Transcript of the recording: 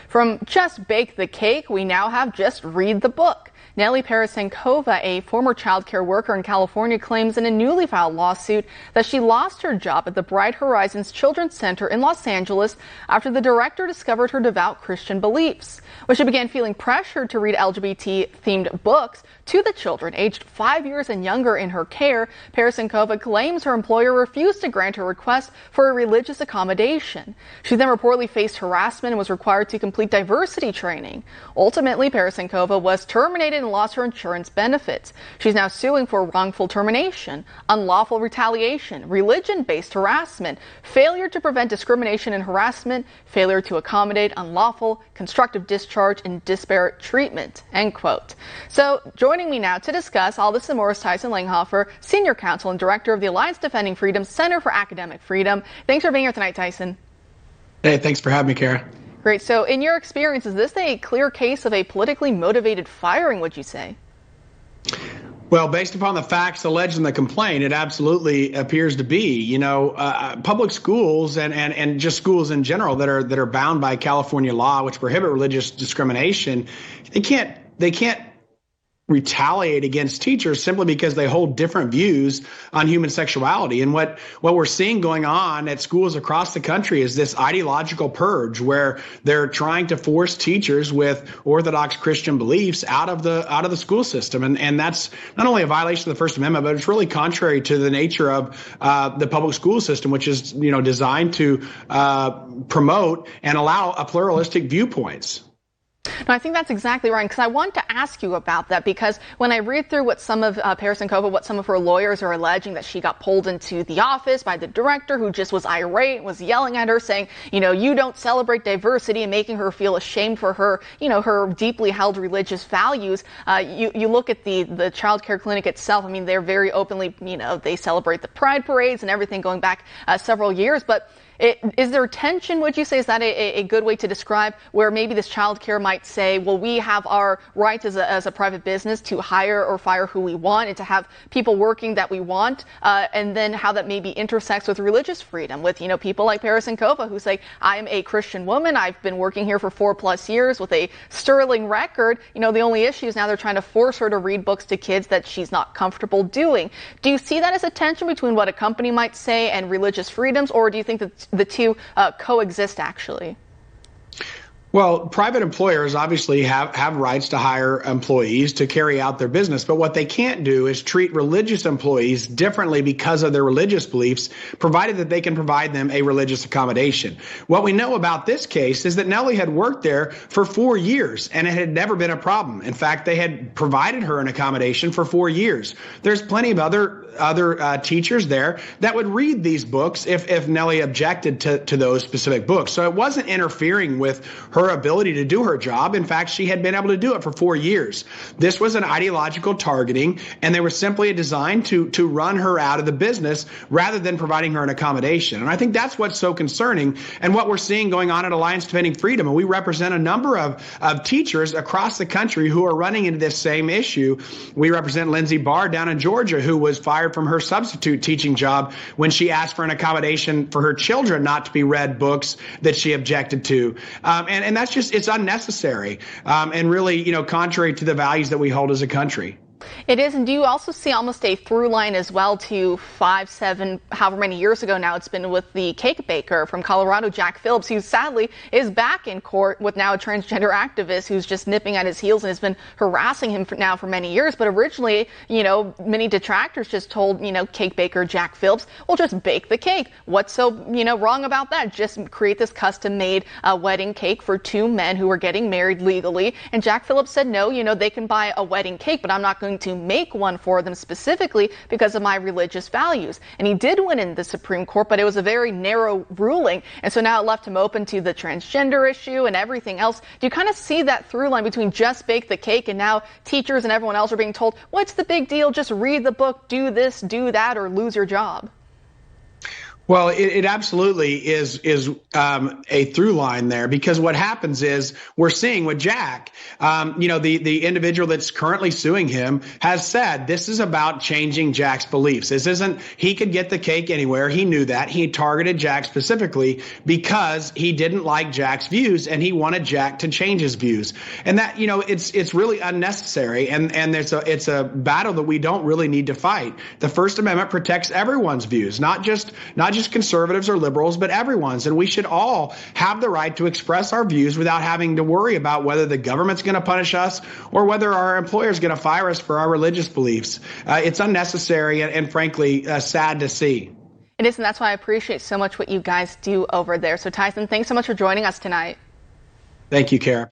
From just bake the cake, we now have just read the book. Nellie Parasankova, a former child care worker in California, claims in a newly filed lawsuit that she lost her job at the Bright Horizons Children's Center in Los Angeles after the director discovered her devout Christian beliefs. When she began feeling pressured to read LGBT-themed books to the children aged 5 years and younger in her care, Parasankova claims her employer refused to grant her request for a religious accommodation. She then reportedly faced harassment and was required to complete diversity training. Ultimately, Parasankova was terminated and lost her insurance benefits. She's now suing for wrongful termination, unlawful retaliation, religion-based harassment, failure to prevent discrimination and harassment, failure to accommodate unlawful constructive discharge, and disparate treatment, end quote. So joining me now to discuss all this and more is Tyson Langhofer, Senior Counsel and Director of the Alliance Defending Freedom Center for Academic Freedom. Thanks for being here tonight, Tyson. Hey, thanks for having me, Kara. Great. So in your experience, is this a clear case of a politically motivated firing, would you say? Well, based upon the facts alleged in the complaint, it absolutely appears to be. You know, public schools and just schools in general that are bound by California law, which prohibit religious discrimination, they can't retaliate against teachers simply because they hold different views on human sexuality. And what we're seeing going on at schools across the country is this ideological purge where they're trying to force teachers with Orthodox Christian beliefs out of the school system. And that's not only a violation of the First Amendment, but it's really contrary to the nature of the public school system, which is, designed to promote and allow a pluralistic viewpoints. No, I think that's exactly right, because I want to ask you about that, because when I read through what some of what some of her lawyers are alleging, that she got pulled into the office by the director who just was irate, was yelling at her, saying, you don't celebrate diversity, and making her feel ashamed for her, her deeply held religious values. You look at the child care clinic itself. I mean, they're very openly, they celebrate the pride parades and everything going back several years, but is there tension, would you say? Is that a good way to describe where maybe this child care might say, well, we have our rights as a private business to hire or fire who we want and to have people working that we want, and then how that maybe intersects with religious freedom, with, people like Parasankova who say, I'm a Christian woman, I've been working here for 4+ years with a sterling record. The only issue is now they're trying to force her to read books to kids that she's not comfortable doing. Do you see that as a tension between what a company might say and religious freedoms, or do you think that the two coexist, actually? Well, private employers obviously have rights to hire employees to carry out their business, but what they can't do is treat religious employees differently because of their religious beliefs, provided that they can provide them a religious accommodation. What we know about this case is that Nellie had worked there for 4 years, and it had never been a problem. In fact, they had provided her an accommodation for 4 years. There's plenty of other teachers there that would read these books if Nellie objected to those specific books. So it wasn't interfering with her ability to do her job. In fact, she had been able to do it for 4 years. This was an ideological targeting, and they were simply designed to run her out of the business rather than providing her an accommodation. And I think that's what's so concerning, and what we're seeing going on at Alliance Defending Freedom. And we represent a number of teachers across the country who are running into this same issue. We represent Lindsay Barr down in Georgia, who was fired from her substitute teaching job when she asked for an accommodation for her children not to be read books that she objected to. And that's just, it's unnecessary and really, contrary to the values that we hold as a country. It is. And do you also see almost a through line as well to 5, 7, however many years ago now it's been, with the cake baker from Colorado, Jack Phillips, who sadly is back in court with now a transgender activist who's just nipping at his heels and has been harassing him for many years. But originally, many detractors just told, cake baker Jack Phillips, well, just bake the cake. What's so, wrong about that? Just create this custom-made wedding cake for 2 men who are getting married legally. And Jack Phillips said, no, they can buy a wedding cake, but I'm not going to make one for them specifically because of my religious values. And he did win in the Supreme Court, but it was a very narrow ruling. And so now it left him open to the transgender issue and everything else. Do you kind of see that through line between just bake the cake and now teachers and everyone else are being told, what's the big deal? Just read the book, do this, do that, or lose your job? Well, it absolutely is a through line there, because what happens is we're seeing with Jack, the individual that's currently suing him has said this is about changing Jack's beliefs. This isn't he could get the cake anywhere. He knew that. He targeted Jack specifically because he didn't like Jack's views and he wanted Jack to change his views. And that, it's really unnecessary. And it's a battle that we don't really need to fight. The First Amendment protects everyone's views, not just conservatives or liberals, but everyone's. And we should all have the right to express our views without having to worry about whether the government's going to punish us or whether our employer is going to fire us for our religious beliefs. It's unnecessary and frankly, sad to see. It is, and that's why I appreciate so much what you guys do over there. So Tyson, thanks so much for joining us tonight. Thank you, Kara.